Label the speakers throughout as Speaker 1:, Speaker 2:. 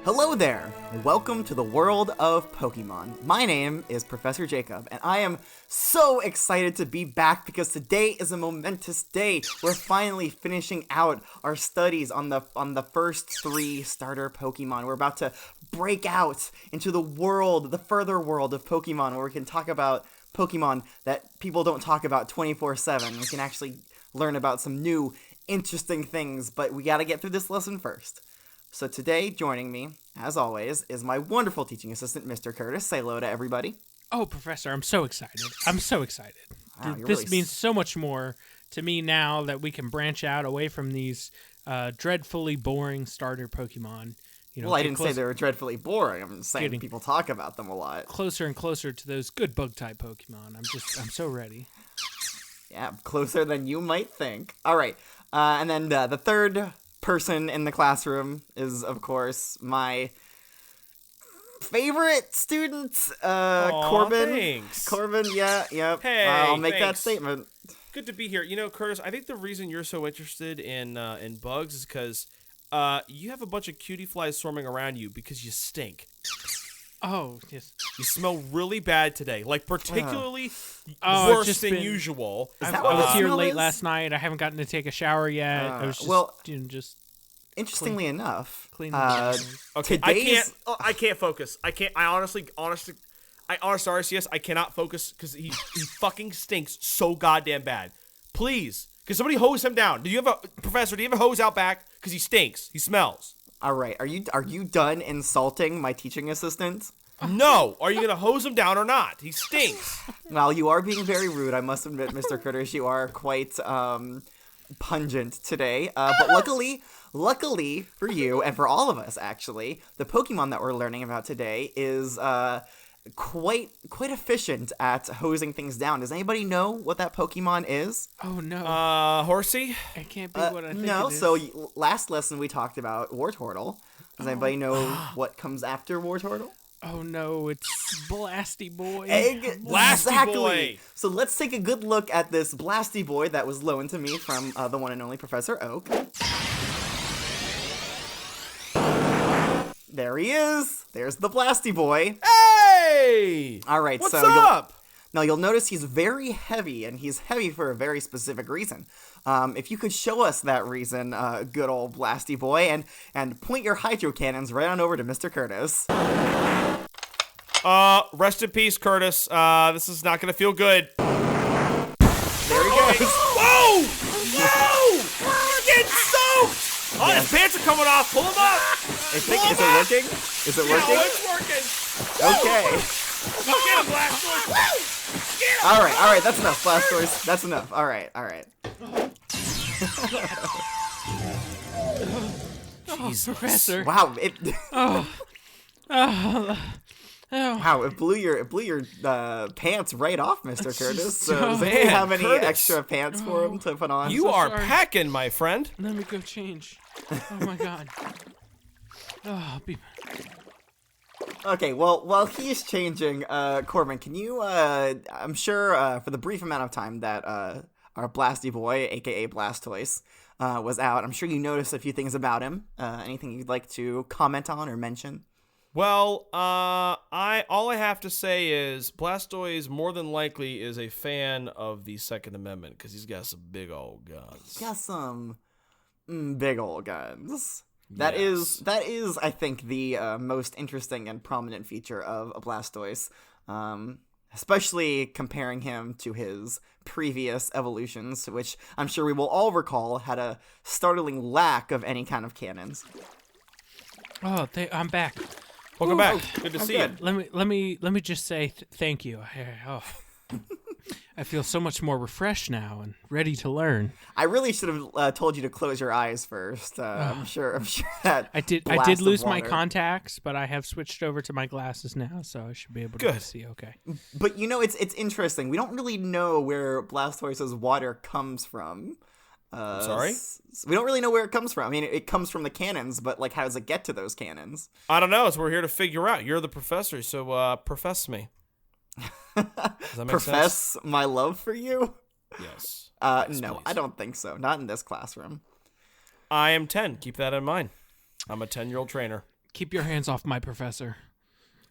Speaker 1: Hello there! Welcome to the world of Pokemon. My name is Professor Jacob, and I am so excited to be back because today is a momentous day. We're finally finishing out our studies on the first 3 starter Pokemon. We're about to break out into the world, the further world of Pokemon, where we can talk about Pokemon that people don't talk about 24/7. We can actually learn about some new, interesting things, but we gotta get through this lesson first. So today, joining me, as always, is my wonderful teaching assistant, Mr. Kurtis. Say hello to everybody.
Speaker 2: Oh, Professor, I'm so excited. I'm so excited.
Speaker 1: Wow,
Speaker 2: This
Speaker 1: really
Speaker 2: means so much more to me now that we can branch out away from these dreadfully boring starter Pokemon. You know,
Speaker 1: Well, I didn't say they were dreadfully boring. I'm saying
Speaker 2: Getting
Speaker 1: people talk about them a lot.
Speaker 2: closer and closer to those good bug-type Pokemon. I'm so ready.
Speaker 1: Yeah, closer than you might think. All right, and then the third person in the classroom is, of course, my favorite student, Corbin.
Speaker 3: Thanks.
Speaker 1: Corbin, yeah.
Speaker 3: Hey,
Speaker 1: I'll make that
Speaker 3: thanks.
Speaker 1: statement.
Speaker 3: Good to be here. You know, Curtis, I think the reason you're so interested in bugs is because you have a bunch of cutie flies swarming around you because you stink.
Speaker 2: Oh, yes.
Speaker 3: You smell really bad today, like particularly
Speaker 2: Oh,
Speaker 3: worse
Speaker 2: just
Speaker 3: than
Speaker 2: been-
Speaker 3: usual.
Speaker 1: Is
Speaker 2: I
Speaker 1: that what the
Speaker 2: was here
Speaker 1: smell
Speaker 2: late
Speaker 1: is?
Speaker 2: last night. I haven't gotten to take a shower yet. I was just,
Speaker 1: well,
Speaker 2: just
Speaker 1: Interestingly enough,
Speaker 2: cleaning the
Speaker 3: Okay,
Speaker 1: today's...
Speaker 3: I can't focus. I honestly, RCS, I cannot focus because he fucking stinks so goddamn bad. Please, can somebody hose him down? Do you have a hose out back? Because he stinks. He smells.
Speaker 1: All right, are you done insulting my teaching assistant?
Speaker 3: No. Are you gonna hose him down or not? He stinks.
Speaker 1: Well, you are being very rude, I must admit, Mr. Kurtis. You are quite pungent today. But luckily for you and for all of us, actually, the Pokemon that we're learning about today is quite efficient at hosing things down. Does anybody know what that Pokemon is?
Speaker 2: Oh, no.
Speaker 3: Horsey.
Speaker 2: It can't be what I think
Speaker 1: No.
Speaker 2: it is.
Speaker 1: So last lesson we talked about Wartortle. Does anybody know what comes after Wartortle?
Speaker 2: Oh, no. It's Blasty Boy.
Speaker 3: Blasty Boy.
Speaker 1: So let's take a good look at this Blasty Boy that was loaned to me from the one and only Professor Oak. There he is. There's the Blasty Boy.
Speaker 3: Hey.
Speaker 1: All right,
Speaker 3: What's
Speaker 1: so
Speaker 3: up?
Speaker 1: you'll notice he's very heavy, and he's heavy for a very specific reason. If you could show us that reason, good old Blasty Boy, and point your hydro cannons right on over to Mr. Kurtis.
Speaker 3: Rest in peace, Curtis. This is not gonna feel good.
Speaker 1: There he goes.
Speaker 3: Whoa! Whoa! Getting soaked! Oh, his pants are coming off. Pull him up.
Speaker 1: Is it working? Is it working?
Speaker 3: Oh, it's working.
Speaker 1: Okay.
Speaker 3: Get him, Blastoise. Get him.
Speaker 1: All right, that's enough, Blastoise. That's enough. All right.
Speaker 3: Jesus.
Speaker 2: Professor.
Speaker 1: Wow,
Speaker 2: Oh.
Speaker 1: wow, it blew your pants right off, Mr. Curtis. So does
Speaker 2: so-
Speaker 1: anyone
Speaker 3: Man,
Speaker 1: have any
Speaker 3: Curtis.
Speaker 1: extra pants for him to put on?
Speaker 3: You
Speaker 2: so
Speaker 3: are
Speaker 2: sorry.
Speaker 3: packing, my friend.
Speaker 2: Let me go change. Oh, my God. Oh,
Speaker 1: Okay, well, while he's changing, Corbin, can you, I'm sure for the brief amount of time that our Blasty Boy, aka Blastoise, was out, I'm sure you noticed a few things about him. Anything you'd like to comment on or mention?
Speaker 3: Well, all I have to say is Blastoise more than likely is a fan of the Second Amendment because he's got some big old guns.
Speaker 1: Got some big old guns. That
Speaker 3: Yes.
Speaker 1: is, I think, the most interesting and prominent feature of a Blastoise, especially comparing him to his previous evolutions, which I'm sure we will all recall had a startling lack of any kind of cannons.
Speaker 2: Oh, I'm back.
Speaker 3: Welcome back. Good to
Speaker 1: I'm
Speaker 3: see
Speaker 1: good.
Speaker 3: you.
Speaker 2: Let me just say thank you. I feel so much more refreshed now and ready to learn.
Speaker 1: I really should have told you to close your eyes first. I'm sure that
Speaker 2: I did
Speaker 1: blast of
Speaker 2: lose my
Speaker 1: water-
Speaker 2: contacts, but I have switched over to my glasses now, so I should be able to
Speaker 3: Good.
Speaker 2: see okay.
Speaker 1: But you know, it's interesting. We don't really know where Blastoise's water comes from.
Speaker 3: Sorry?
Speaker 1: We don't really know where it comes from. I mean, it comes from the cannons, but like, how does it get to those cannons?
Speaker 3: I don't know. So we're here to figure out. You're the professor, so profess me. Does that make
Speaker 1: Profess
Speaker 3: sense?
Speaker 1: my love for you?
Speaker 3: Yes.
Speaker 1: No,
Speaker 3: please.
Speaker 1: I don't think so. Not in this classroom.
Speaker 3: I am 10. Keep that in mind. I'm a 10-year-old trainer.
Speaker 2: Keep your hands off my professor.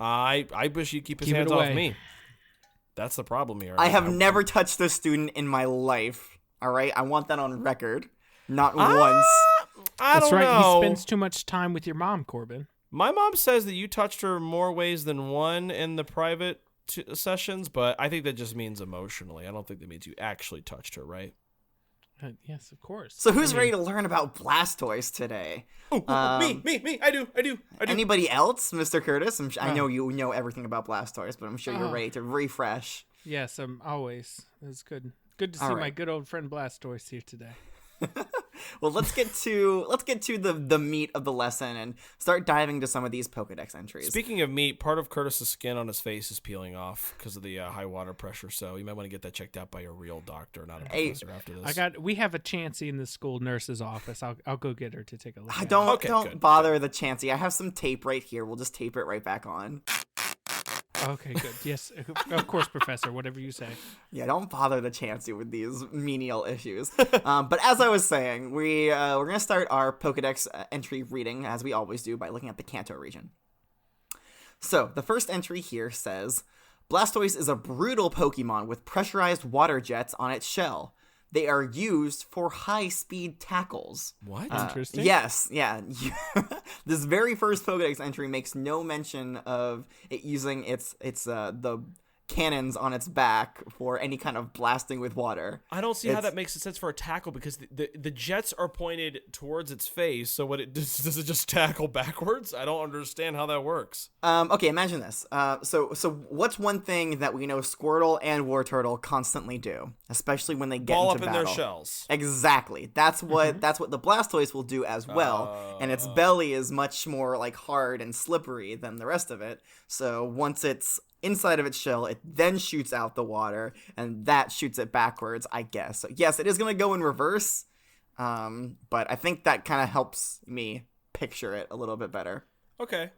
Speaker 3: I wish you'd keep his
Speaker 2: Keep it
Speaker 3: hands off
Speaker 2: away.
Speaker 3: me. That's the problem here.
Speaker 1: I have never touched a student in my life. All right, I want that on record. Not once.
Speaker 3: I
Speaker 2: That's
Speaker 3: don't
Speaker 2: right.
Speaker 3: know.
Speaker 2: He spends too much time with your mom, Corbin.
Speaker 3: My mom says that you touched her more ways than one in the private sessions, but I think that just means emotionally. I don't think that means you actually touched her, right?
Speaker 2: Yes, of course.
Speaker 1: So who's ready to learn about Blastoise today?
Speaker 3: Me. I do.
Speaker 1: Anybody else, Mr. Kurtis? I know you know everything about Blastoise, but I'm sure you're ready to refresh.
Speaker 2: Yes, always. It's good. Good to see
Speaker 1: All
Speaker 2: my
Speaker 1: right.
Speaker 2: good old friend Blastoise here today.
Speaker 1: Well, let's get to the meat of the lesson and start diving into some of these Pokedex entries.
Speaker 3: Speaking of meat, part of Curtis's skin on his face is peeling off because of the high water pressure, so you might want to get that checked out by a real doctor, not a professor after this.
Speaker 2: We have a Chansey in the school nurse's office. I'll go get her to take a look. At
Speaker 1: Don't
Speaker 3: Okay, good.
Speaker 1: bother the Chansey. I have some tape right here. We'll just tape it right back on.
Speaker 2: Okay, good. Yes, of course, Professor. Whatever you say.
Speaker 1: Yeah, don't bother the Chansey with these menial issues. But as I was saying, we're gonna start our Pokedex entry reading as we always do by looking at the Kanto region. So the first entry here says, Blastoise is a brutal Pokemon with pressurized water jets on its shell. They are used for high-speed tackles.
Speaker 3: What?
Speaker 2: Interesting.
Speaker 1: Yes, yeah. This very first Pokedex entry makes no mention of it using the cannons on its back for any kind of blasting with water.
Speaker 3: I don't see how that makes sense for a tackle because the jets are pointed towards its face. So what does it just tackle backwards? I don't understand how that works.
Speaker 1: Okay, imagine this. So what's one thing that we know Squirtle and Wartortle constantly do, especially when they get
Speaker 3: Ball
Speaker 1: into
Speaker 3: up in
Speaker 1: battle?
Speaker 3: their shells.
Speaker 1: Exactly. That's what the Blastoise will do as well. And its belly is much more like hard and slippery than the rest of it. So once it's inside of its shell, it then shoots out the water, and that shoots it backwards, I guess. So yes, it is going to go in reverse, but I think that kind of helps me picture it a little bit better.
Speaker 3: Okay.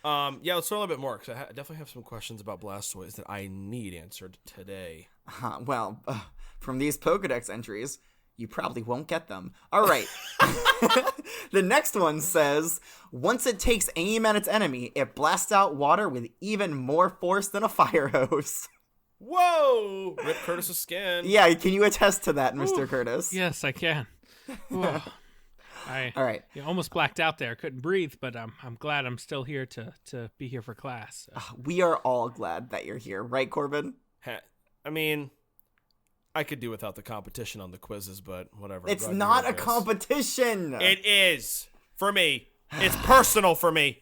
Speaker 3: Yeah, let's learn a little bit more because I definitely have some questions about Blastoise that I need answered today.
Speaker 1: From these Pokedex entries, you probably won't get them. All right. The next one says, once it takes aim at its enemy, it blasts out water with even more force than a fire hose.
Speaker 3: Whoa! Rip Curtis's skin.
Speaker 1: Yeah, can you attest to that, Mr. Kurtis?
Speaker 2: Yes, I can. Whoa.
Speaker 1: All right.
Speaker 2: You almost blacked out there. Couldn't breathe, but I'm glad I'm still here to be here for class.
Speaker 1: We are all glad that you're here, right, Corbin?
Speaker 3: I mean, I could do without the competition on the quizzes, but whatever.
Speaker 1: It's not a competition.
Speaker 3: It is for me. It's personal for me.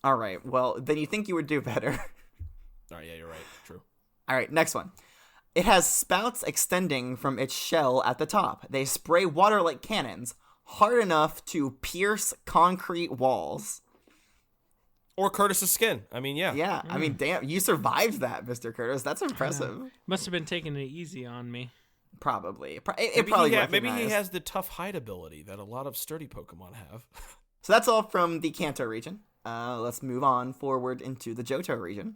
Speaker 1: All right. Well, then you think you would do better.
Speaker 3: All right. Yeah, you're right. True.
Speaker 1: All right. Next one. It has spouts extending from its shell at the top. They spray water like cannons, hard enough to pierce concrete walls.
Speaker 3: Or Curtis's skin. I mean, yeah.
Speaker 1: Yeah. I mean, damn, you survived that, Mr. Curtis. That's impressive.
Speaker 2: Must have been taking it easy on me.
Speaker 1: Probably.
Speaker 3: Maybe he has the tough hide ability that a lot of sturdy Pokemon have.
Speaker 1: So that's all from the Kanto region. Let's move on forward into the Johto region.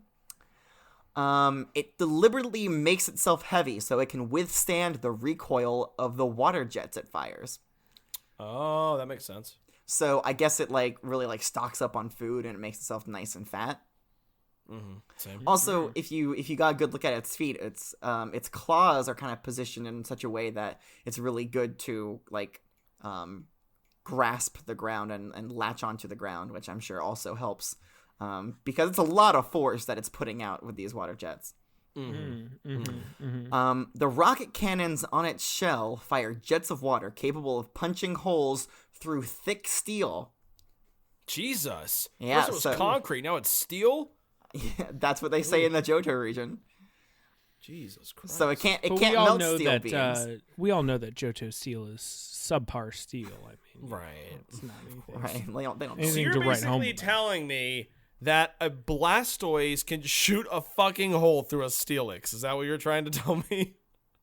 Speaker 1: It deliberately makes itself heavy so it can withstand the recoil of the water jets it fires.
Speaker 3: Oh, that makes sense.
Speaker 1: So I guess it really stocks up on food and it makes itself nice and fat.
Speaker 3: Mm-hmm. Same.
Speaker 1: Also, if you got a good look at its feet, its claws are kind of positioned in such a way that it's really good to grasp the ground and latch onto the ground, which I'm sure also helps because it's a lot of force that it's putting out with these water jets. The rocket cannons on its shell fire jets of water capable of punching holes through thick steel.
Speaker 3: Jesus.
Speaker 1: Yeah,
Speaker 3: First it was concrete, now it's steel?
Speaker 1: Yeah, that's what they say in the Johto region.
Speaker 3: Jesus Christ.
Speaker 1: So it can't
Speaker 2: But
Speaker 1: melt steel beams.
Speaker 2: We all know that Johto steel is subpar steel. I mean,
Speaker 3: Right.
Speaker 2: It's not anything.
Speaker 1: Right? They don't.
Speaker 2: Anything
Speaker 3: So you're
Speaker 2: to write home
Speaker 3: basically
Speaker 2: about.
Speaker 3: telling me that a Blastoise can shoot a fucking hole through a Steelix. Is that what you're trying to tell me?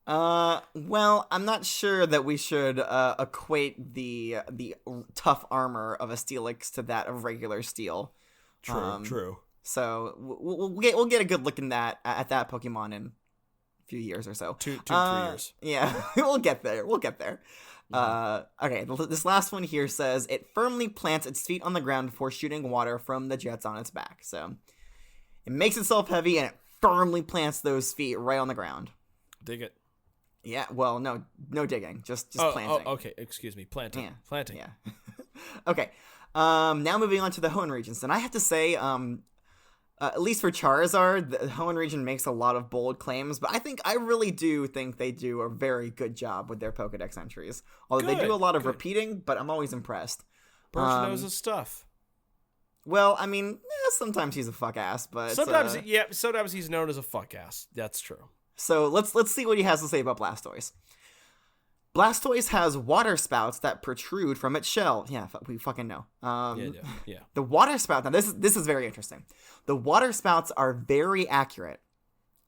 Speaker 1: Well, I'm not sure that we should equate the tough armor of a Steelix to that of regular steel.
Speaker 3: True.
Speaker 1: So we'll get a good look at that Pokemon in a few years or so.
Speaker 3: Two, 3 years.
Speaker 1: Yeah, we'll get there. Okay, this last one here says it firmly plants its feet on the ground before shooting water from the jets on its back. So it makes itself heavy and it firmly plants those feet right on the ground.
Speaker 3: Dig it.
Speaker 1: Yeah, well, no digging, just planting.
Speaker 3: Oh, okay, excuse me, planting.
Speaker 1: Yeah.
Speaker 3: Planting.
Speaker 1: Yeah. Okay. Now moving on to the Hoenn regions, and I have to say, at least for Charizard, the Hoenn region makes a lot of bold claims, but I really do think they do a very good job with their Pokedex entries. Although they do a lot of repeating, but I'm always impressed.
Speaker 3: Birch knows his stuff.
Speaker 1: Well, I mean, sometimes he's a fuck ass, but
Speaker 3: sometimes he's known as a fuck ass. That's true.
Speaker 1: So let's see what he has to say about Blastoise. Blastoise has water spouts that protrude from its shell. Yeah, we fucking know.
Speaker 3: Yeah.
Speaker 1: The water spout. Now this is very interesting. The water spouts are very accurate.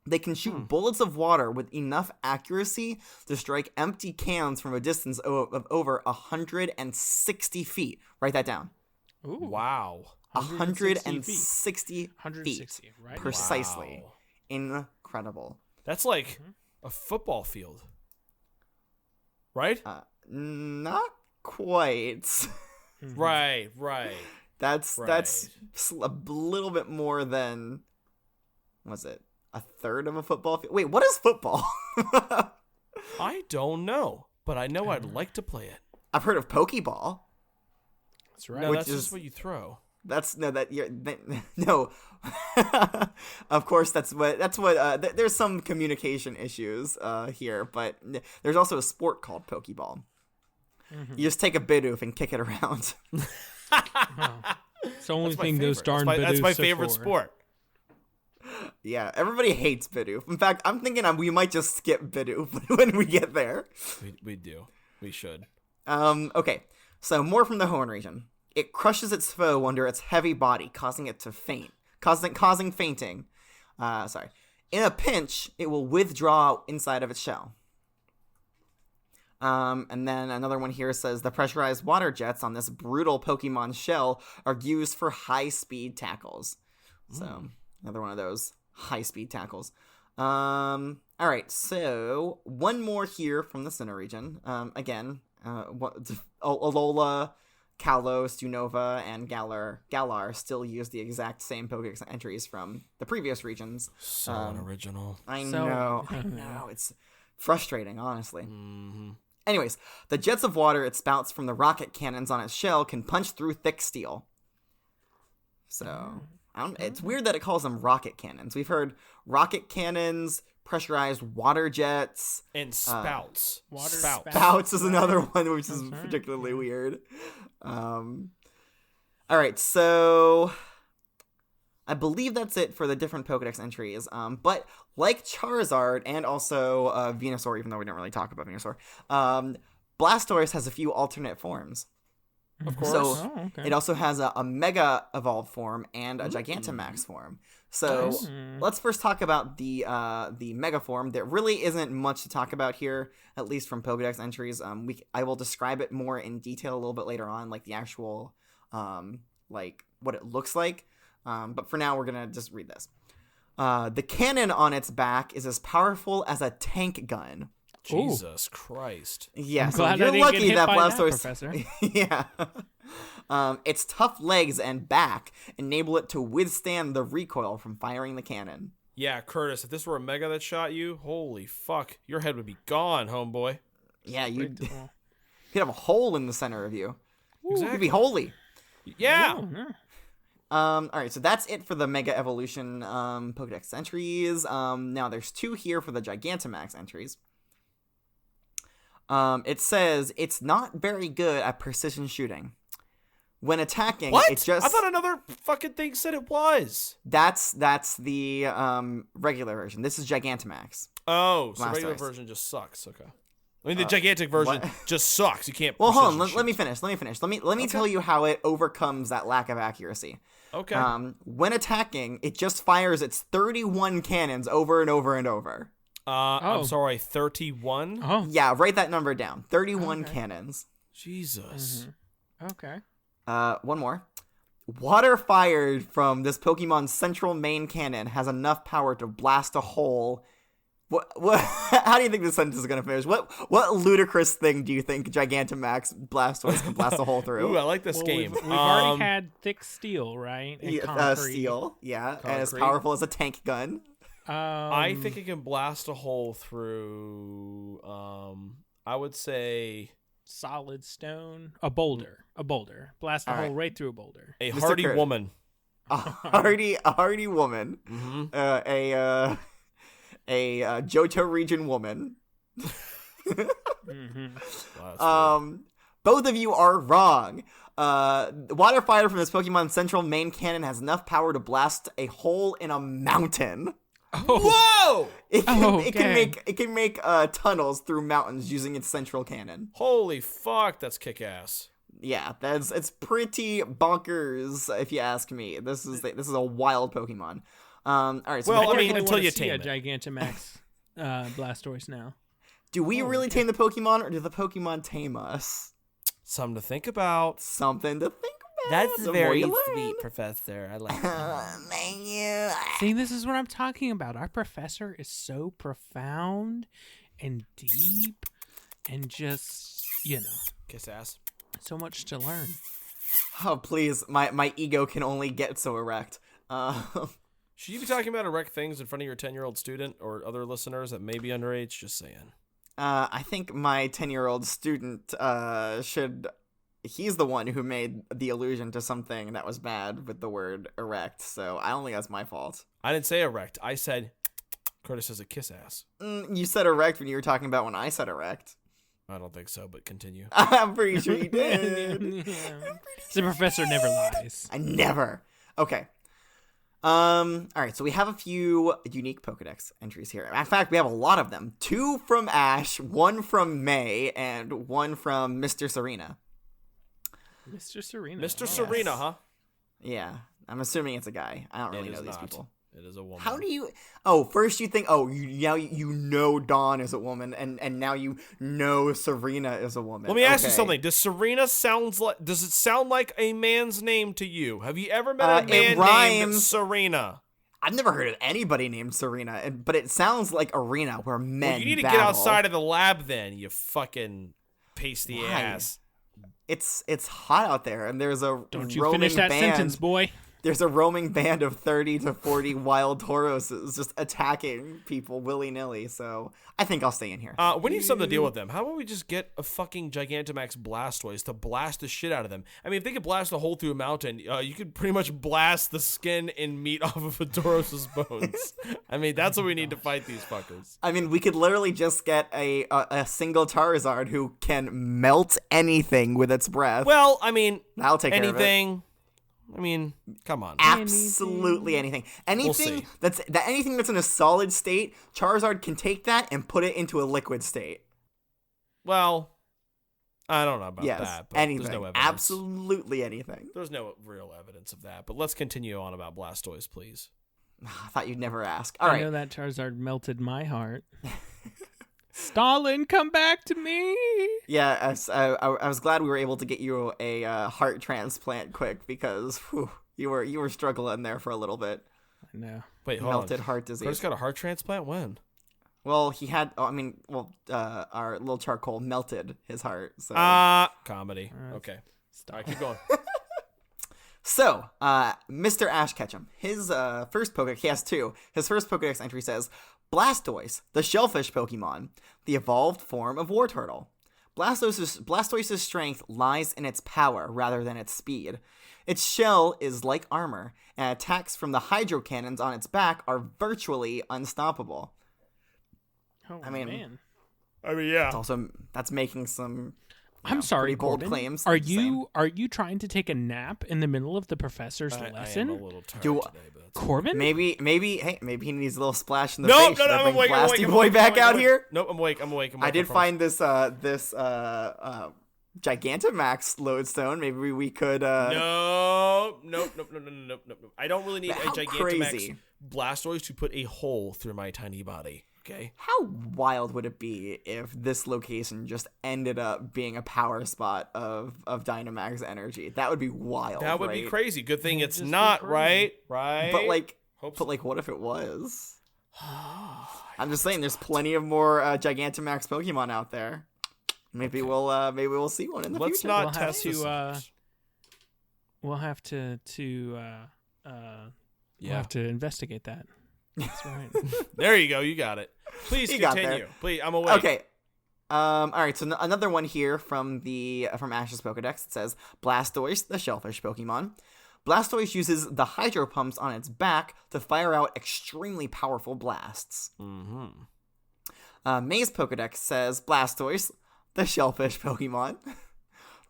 Speaker 1: They can shoot bullets of water with enough accuracy to strike empty cans from a distance of over 160 feet. Write that down.
Speaker 2: Ooh.
Speaker 3: Wow.
Speaker 1: 160 feet.
Speaker 2: 160, right?
Speaker 1: Precisely.
Speaker 3: Wow.
Speaker 1: Incredible.
Speaker 3: That's like a football field. Right?
Speaker 1: Not quite.
Speaker 3: Right.
Speaker 1: That's a little bit more than, was it a third of a football field? Wait, what is football?
Speaker 3: I don't know, but I know I'd like to play it.
Speaker 1: I've heard of Pokeball.
Speaker 2: That's right.
Speaker 3: No,
Speaker 1: Which
Speaker 3: that's
Speaker 1: is-
Speaker 3: just what you throw.
Speaker 1: No. Of course, that's what. There's some communication issues here, but there's also a sport called Pokeball.
Speaker 2: Mm-hmm.
Speaker 1: You just take a Bidoof and kick it around.
Speaker 2: It's the only
Speaker 3: That's my
Speaker 2: thing those
Speaker 3: favorite.
Speaker 2: darn
Speaker 3: That's my
Speaker 2: Bidoofs are
Speaker 3: favorite
Speaker 2: for.
Speaker 3: sport.
Speaker 1: Yeah, everybody hates Bidoof. In fact, I'm thinking we might just skip Bidoof when we get there.
Speaker 3: We do. We should.
Speaker 1: Okay, so more from the Hoenn region. It crushes its foe under its heavy body, causing it to faint. Causing fainting. In a pinch, it will withdraw inside of its shell. And then another one here says the pressurized water jets on this brutal Pokemon shell are used for high-speed tackles. So, another one of those high-speed tackles. Alright, so one more here from the Sinnoh region. Again, Alola, Kalos, Unova, and Galar still use the exact same Pokedex entries from the previous regions.
Speaker 3: So unoriginal.
Speaker 1: I know. It's frustrating, honestly. Anyways, the jets of water it spouts from the rocket cannons on its shell can punch through thick steel. So, it's weird that it calls them rocket cannons. We've heard rocket cannons, pressurized water jets,
Speaker 3: And spouts.
Speaker 2: Water
Speaker 1: spouts is another one, which is
Speaker 2: right.
Speaker 1: particularly weird. Alright, so I believe that's it for the different Pokedex entries. But like Charizard and also Venusaur, even though we don't really talk about Venusaur, Blastoise has a few alternate forms.
Speaker 3: Of course.
Speaker 1: So
Speaker 2: okay.
Speaker 1: it also has a Mega Evolved form and a Gigantamax form. So
Speaker 3: Nice.
Speaker 1: let's first talk about the Mega form. There really isn't much to talk about here, at least from Pokedex entries. I will describe it more in detail a little bit later on, like the actual, like what it looks like. But for now, we're gonna just read this. The cannon on its back is as powerful as a tank gun.
Speaker 3: Jesus Christ.
Speaker 1: Yeah,
Speaker 2: I'm
Speaker 1: so
Speaker 2: glad I
Speaker 1: you're
Speaker 2: didn't get
Speaker 1: lucky
Speaker 2: hit
Speaker 1: that
Speaker 2: by that,
Speaker 1: Blastoise.
Speaker 2: Professor.
Speaker 1: Yeah. Its tough legs and back enable it to withstand the recoil from firing the cannon.
Speaker 3: Yeah, Kurtis, if this were a Mega that shot you, holy fuck, your head would be gone, homeboy.
Speaker 1: Yeah, you'd have a hole in the center of you. You'd
Speaker 3: Exactly.
Speaker 1: be holy.
Speaker 3: Yeah.
Speaker 2: Oh, no.
Speaker 1: All right, so that's it for the Mega Evolution Pokedex entries. Now there's two here for the Gigantamax entries. It says it's not very good at precision shooting. When attacking,
Speaker 3: What?
Speaker 1: it just
Speaker 3: I thought another fucking thing said it was.
Speaker 1: that's the regular version. This is Gigantamax.
Speaker 3: Oh, so the regular
Speaker 1: Blastoise.
Speaker 3: version just sucks. Okay. I mean, the gigantic version
Speaker 1: what?
Speaker 3: just sucks. You can't.
Speaker 1: Well, hold on.
Speaker 3: precision
Speaker 1: Let me
Speaker 3: shoot.
Speaker 1: finish. Let me tell you how it overcomes that lack of accuracy.
Speaker 3: Okay.
Speaker 1: When attacking, it just fires its 31 cannons over and over and over.
Speaker 3: I'm sorry, 31?
Speaker 2: Oh,
Speaker 1: Yeah, write that number down. 31 cannons.
Speaker 3: Jesus.
Speaker 2: okay.
Speaker 1: One more. Water fired from this Pokemon's central main cannon has enough power to blast a hole What? How do you think this sentence is gonna finish? What ludicrous thing do you think Gigantamax Blastoise can blast a hole through?
Speaker 3: Ooh, I like this
Speaker 2: Well,
Speaker 3: game.
Speaker 2: We've already had thick steel, right? And concrete.
Speaker 1: Steel, yeah, and as
Speaker 3: Concrete.
Speaker 1: powerful as a tank gun.
Speaker 3: I think it can blast a hole through. I would say
Speaker 2: solid stone, a boulder, blast a
Speaker 1: All
Speaker 2: hole
Speaker 1: right.
Speaker 2: right through a boulder.
Speaker 3: a
Speaker 1: Mr.
Speaker 3: hardy
Speaker 1: Kurt.
Speaker 3: woman.
Speaker 1: A hardy woman.
Speaker 3: Mm-hmm.
Speaker 1: A Johto region woman.
Speaker 2: Mm-hmm.
Speaker 1: Both of you are wrong. Water fire from this Pokemon Central main cannon has enough power to blast a hole in a mountain.
Speaker 3: Whoa!
Speaker 1: It
Speaker 2: Okay.
Speaker 1: can make tunnels through mountains using its central cannon.
Speaker 3: Holy fuck, that's kick ass.
Speaker 1: Yeah, it's pretty bonkers if you ask me. This is a wild Pokemon. All right, so
Speaker 3: Well, I
Speaker 2: Definitely
Speaker 3: mean, until
Speaker 2: wanna
Speaker 3: you
Speaker 2: see
Speaker 3: tame
Speaker 2: a
Speaker 3: it.
Speaker 2: Gigantamax Blastoise now.
Speaker 1: do we really tame the Pokemon, or do the Pokemon tame us?
Speaker 3: Something to think about.
Speaker 1: Something to think about.
Speaker 4: That's
Speaker 1: The
Speaker 4: very
Speaker 1: more you
Speaker 4: sweet,
Speaker 1: learn.
Speaker 4: Professor. I like that.
Speaker 1: Thank you.
Speaker 2: See, this is what I'm talking about. Our professor is so profound and deep and just,
Speaker 3: Kiss ass.
Speaker 2: so much to learn.
Speaker 1: Oh, please. My ego can only get so erect.
Speaker 3: Should you be talking about erect things in front of your 10-year-old student or other listeners that may be underage? Just saying.
Speaker 1: I think my 10-year-old student should... He's the one who made the allusion to something that was bad with the word erect, so I don't think that's my fault.
Speaker 3: I didn't say erect. I said Kurtis is a kiss ass.
Speaker 1: You said erect when you were talking about when I said erect.
Speaker 3: I don't think so, but continue.
Speaker 1: I'm pretty sure you did.
Speaker 2: The professor never lies.
Speaker 1: I never. Okay. All right, so we have a few unique Pokedex entries here. In fact, we have a lot of them. 2 from Ash, 1 from May, and 1 from Mr. Serena.
Speaker 2: Mr. Serena.
Speaker 3: Mr.
Speaker 2: Oh.
Speaker 3: Serena, huh?
Speaker 1: Yeah, I'm assuming it's a guy. I don't really
Speaker 3: It
Speaker 1: know
Speaker 3: is
Speaker 1: these
Speaker 3: not.
Speaker 1: people.
Speaker 3: It is a woman.
Speaker 1: How do you... Oh, first you think, you know Dawn is a woman, and now you know Serena is a woman.
Speaker 3: Let me ask you
Speaker 1: Okay.
Speaker 3: something. Does Serena does it sound like a man's name to you? Have you ever met a
Speaker 1: It
Speaker 3: man named
Speaker 1: rhymes.
Speaker 3: Serena?
Speaker 1: I've never heard of anybody named Serena, but it sounds like arena where men
Speaker 3: Well, you need to
Speaker 1: battle.
Speaker 3: get outside of the lab then, you fucking pasty
Speaker 1: Why?
Speaker 3: ass.
Speaker 1: It's hot out there, and there's a
Speaker 2: Don't you
Speaker 1: roaming
Speaker 2: finish that
Speaker 1: band.
Speaker 2: sentence, boy.
Speaker 1: There's a roaming band of 30 to 40 wild Tauroses just attacking people willy-nilly, so I think I'll stay in here.
Speaker 3: We need something to deal with them. How about we just get a fucking Gigantamax Blastoise to blast the shit out of them? I mean, if they could blast a hole through a mountain, you could pretty much blast the skin and meat off of a Taurus's bones. I mean, that's what we need to fight these fuckers.
Speaker 1: I mean, we could literally just get a single Charizard who can melt anything with its breath.
Speaker 3: Well, I mean,
Speaker 1: I'll take care of it.
Speaker 3: anything. I mean, come on.
Speaker 1: Absolutely anything. Anything
Speaker 3: see.
Speaker 1: anything that's in a solid state, Charizard can take that and put it into a liquid state.
Speaker 3: Well, I don't know about
Speaker 1: Yes,
Speaker 3: that, but
Speaker 1: anything.
Speaker 3: there's no evidence.
Speaker 1: Absolutely anything.
Speaker 3: There's no real evidence of that. But let's continue on about Blastoise, please.
Speaker 1: I thought you'd never ask. All
Speaker 2: I
Speaker 1: right.
Speaker 2: know that Charizard melted my heart. Stalin, come back to me.
Speaker 1: Yeah, I was glad we were able to get you a heart transplant quick because you were struggling there for a little bit.
Speaker 2: I know.
Speaker 3: Wait, hold
Speaker 1: Melted
Speaker 3: on.
Speaker 1: heart
Speaker 3: Kurtis
Speaker 1: disease.
Speaker 3: got a heart transplant? When?
Speaker 1: Well, he had. Our little charcoal melted his heart. So,
Speaker 3: Comedy. Okay.
Speaker 2: Stop.
Speaker 3: All right, keep going.
Speaker 1: so Mr. Ash Ketchum, his first Pokedex, he has 2. His first Pokedex entry says, Blastoise, the shellfish Pokemon, the evolved form of Wartortle. Blastoise's strength lies in its power rather than its speed. Its shell is like armor, and attacks from the hydro cannons on its back are virtually unstoppable.
Speaker 2: Oh,
Speaker 1: I mean-
Speaker 2: man.
Speaker 3: I mean, yeah.
Speaker 1: It's also, that's making some
Speaker 2: I'm sorry,
Speaker 1: pretty bold
Speaker 2: Corbin.
Speaker 1: claims.
Speaker 2: Are
Speaker 1: Same.
Speaker 2: you trying to take a nap in the middle of the professor's
Speaker 3: I am
Speaker 2: lesson?
Speaker 3: a little tired
Speaker 1: Do-
Speaker 3: today, but that's
Speaker 2: Corbin?
Speaker 1: Maybe he needs a little splash in the
Speaker 3: Nope,
Speaker 1: face.
Speaker 3: no,
Speaker 1: Should I
Speaker 3: I'm
Speaker 1: bring
Speaker 3: awake.
Speaker 1: Blasty Boy back out here?
Speaker 3: Nope, I'm awake.
Speaker 1: I did find this Gigantamax lodestone. Maybe we could
Speaker 3: No. I don't really need a
Speaker 1: How
Speaker 3: Gigantamax
Speaker 1: crazy.
Speaker 3: Blastoise to put a hole through my tiny body. Okay.
Speaker 1: How wild would it be if this location just ended up being a power spot of Dynamax energy? That would be wild.
Speaker 3: That would
Speaker 1: right?
Speaker 3: be crazy. Good thing it's
Speaker 2: just be
Speaker 3: not,
Speaker 2: crazy.
Speaker 3: right? Right.
Speaker 1: But like,
Speaker 3: Hope so.
Speaker 1: what if it was?
Speaker 3: I
Speaker 1: I'm just saying, there's plenty of more Gigantamax Pokemon out there. Maybe we'll see one in the
Speaker 3: Let's
Speaker 1: future.
Speaker 3: not
Speaker 2: We'll have
Speaker 3: test
Speaker 2: to,
Speaker 3: this.
Speaker 2: We'll have to we'll have to investigate that. That's right.
Speaker 3: There you go. You got it. Please
Speaker 1: You got
Speaker 3: continue.
Speaker 1: there.
Speaker 3: Please, I'm awake.
Speaker 1: Okay. All right. So another one here from Ash's Pokedex. It says Blastoise, the shellfish Pokemon. Blastoise uses the hydro pumps on its back to fire out extremely powerful blasts. May's Pokedex says Blastoise, the shellfish Pokemon.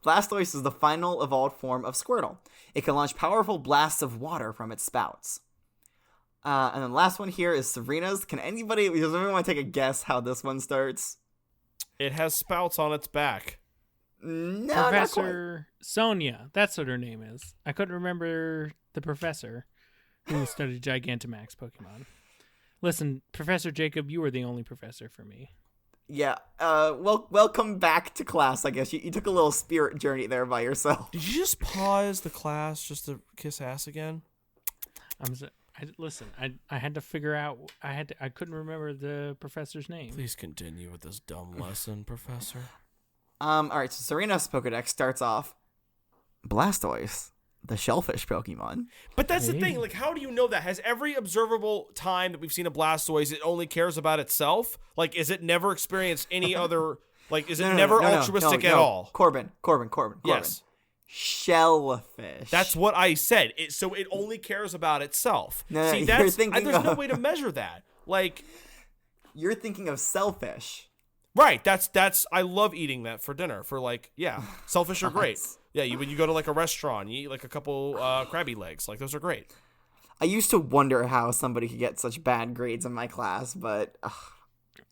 Speaker 1: Blastoise is the final evolved form of Squirtle. It can launch powerful blasts of water from its spouts. And then last one here is Serena's. Does anyone want to take a guess how this one starts?
Speaker 3: It has spouts on its back.
Speaker 1: No,
Speaker 2: Professor Sonia. That's what her name is. I couldn't remember the professor who studied Gigantamax Pokemon. Listen, Professor Jacob, you were the only professor for me.
Speaker 1: Yeah. Welcome back to class, I guess. You took a little spirit journey there by yourself.
Speaker 3: Did you just pause the class just to kiss ass again?
Speaker 2: I had to figure out. I couldn't remember the professor's name.
Speaker 3: Please continue with this dumb lesson, Professor.
Speaker 1: All right. So Serena's Pokedex starts off Blastoise, the shellfish Pokemon.
Speaker 3: But that's the thing. Like, how do you know that? Has every observable time that we've seen a Blastoise, it only cares about itself? Like, is it never experienced any other? Like, is it never altruistic at all?
Speaker 1: Corbin.
Speaker 3: Yes.
Speaker 1: Shellfish.
Speaker 3: That's what I said. So it only cares about itself.
Speaker 1: No,
Speaker 3: See,
Speaker 1: you're thinking
Speaker 3: there's no
Speaker 1: of-
Speaker 3: way to measure that. Like,
Speaker 1: You're thinking of selfish.
Speaker 3: right? That's. I love eating that for dinner. For like, yeah, selfish are great. Yeah, when you go to like a restaurant, you eat like a couple crabby legs. Like those are great.
Speaker 1: I used to wonder how somebody could get such bad grades in my class, but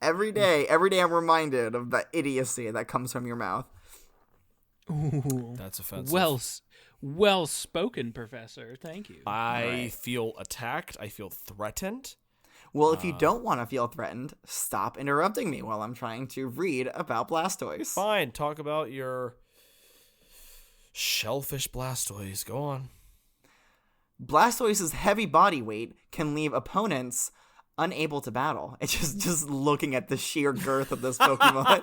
Speaker 1: every day I'm reminded of the idiocy that comes from your mouth.
Speaker 2: Ooh.
Speaker 3: That's offensive.
Speaker 2: Well spoken, Professor. Thank you.
Speaker 3: I feel attacked. I feel threatened.
Speaker 1: Well, if you don't want to feel threatened, stop interrupting me while I'm trying to read about Blastoise.
Speaker 3: Fine. Talk about your shellfish Blastoise. Go on.
Speaker 1: Blastoise's heavy body weight can leave opponents unable to battle. It's just looking at the sheer girth of this Pokemon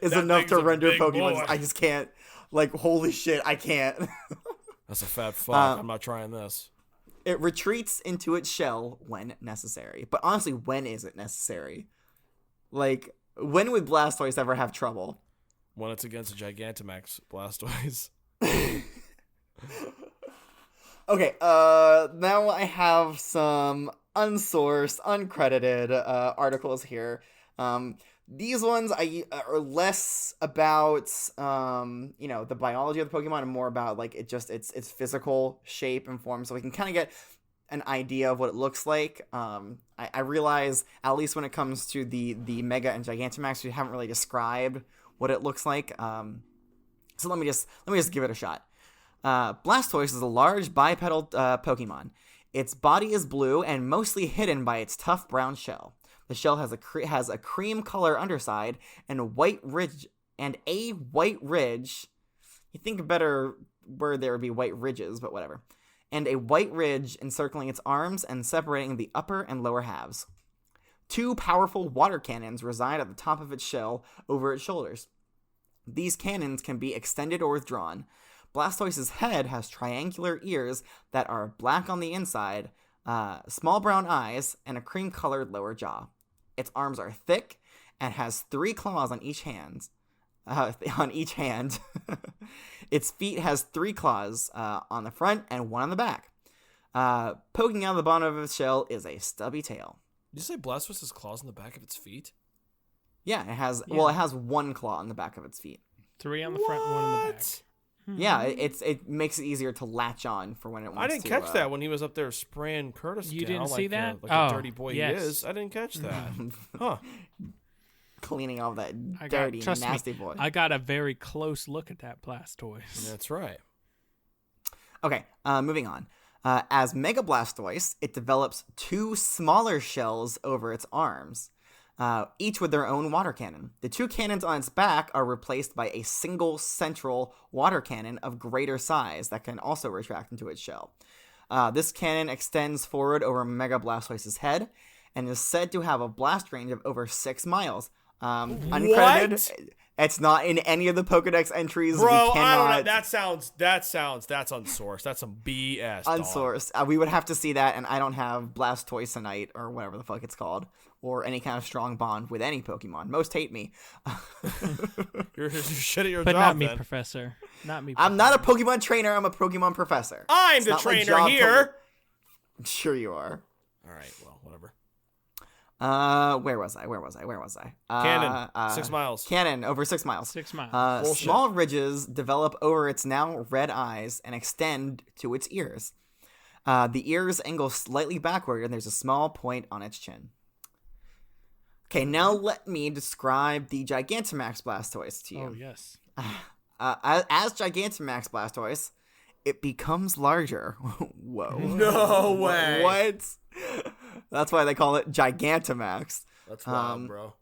Speaker 1: is
Speaker 3: That
Speaker 1: enough
Speaker 3: thing's
Speaker 1: to
Speaker 3: a
Speaker 1: render
Speaker 3: big
Speaker 1: Pokemon.
Speaker 3: boy.
Speaker 1: I just can't. Like, holy shit, I can't.
Speaker 3: That's a fat fuck. I'm not trying this.
Speaker 1: It retreats into its shell when necessary. But honestly, when is it necessary? Like, when would Blastoise ever have trouble?
Speaker 3: When it's against a Gigantamax Blastoise.
Speaker 1: Okay, now I have some unsourced, uncredited articles here. These ones are less about the biology of the Pokemon and more about like its physical shape and form, so we can kind of get an idea of what it looks like. I realize, at least when it comes to the Mega and Gigantamax, we haven't really described what it looks like. So let me just give it a shot. Blastoise is a large bipedal Pokemon. Its body is blue and mostly hidden by its tough brown shell. The shell has a cream color underside and a white ridge. You think a better word there would be white ridges, but whatever. And a white ridge encircling its arms and separating the upper and lower halves. 2 powerful water cannons reside at the top of its shell over its shoulders. These cannons can be extended or withdrawn. Blastoise's head has triangular ears that are black on the inside, small brown eyes, and a cream-colored lower jaw. Its arms are thick and has 3 claws on each hand. Its feet has 3 claws on the front and 1 on the back. Poking out of the bottom of its shell is a stubby tail.
Speaker 3: Did you say Blastoise has claws on the back of its feet?
Speaker 1: Yeah, it has. Yeah. Well, it has 1 claw on the back of its feet.
Speaker 2: 3 on the front and 1 on the back.
Speaker 1: Yeah, it makes it easier to latch on for when it wants to.
Speaker 3: I didn't catch that when he was up there spraying Kurtis.
Speaker 2: You didn't see that?
Speaker 3: Like a dirty boy
Speaker 2: yes.
Speaker 3: he is. I didn't catch that. Huh.
Speaker 1: Cleaning off that dirty, nasty boy.
Speaker 2: I got a very close look at that Blastoise.
Speaker 3: That's right.
Speaker 1: Okay, moving on. As Mega Blastoise, it develops 2 smaller shells over its arms, each with their own water cannon. The 2 cannons on its back are replaced by a single central water cannon of greater size that can also retract into its shell. This cannon extends forward over Mega Blastoise's head and is said to have a blast range of over 6 miles. Uncredited. It's not in any of the Pokedex entries.
Speaker 3: Bro,
Speaker 1: we cannot...
Speaker 3: I don't know. That's unsourced. That's some BS.
Speaker 1: Unsourced. We would have to see that, and I don't have Blastoise or whatever the fuck it's called, or any kind of strong bond with any Pokemon. Most hate me.
Speaker 3: You're shit at your
Speaker 2: But
Speaker 3: job,
Speaker 2: not me,
Speaker 3: then.
Speaker 2: Professor. Not me.
Speaker 1: I'm not a Pokemon trainer. I'm a Pokemon professor.
Speaker 3: I'm
Speaker 1: It's
Speaker 3: the
Speaker 1: not my
Speaker 3: trainer
Speaker 1: job
Speaker 3: here.
Speaker 1: Sure you are.
Speaker 3: All right, well, whatever.
Speaker 1: Where was I?
Speaker 3: Cannon, 6 miles.
Speaker 1: Cannon, over 6 miles.
Speaker 2: 6 miles.
Speaker 3: Bullshit.
Speaker 1: Small ridges develop over its now red eyes and extend to its ears. The ears angle slightly backward, and there's a small point on its chin. Okay, now let me describe the Gigantamax Blastoise to you.
Speaker 2: Oh, yes.
Speaker 1: As Gigantamax Blastoise, it becomes larger. Whoa.
Speaker 3: No way.
Speaker 1: What? That's why they call it Gigantamax.
Speaker 3: That's wild, bro.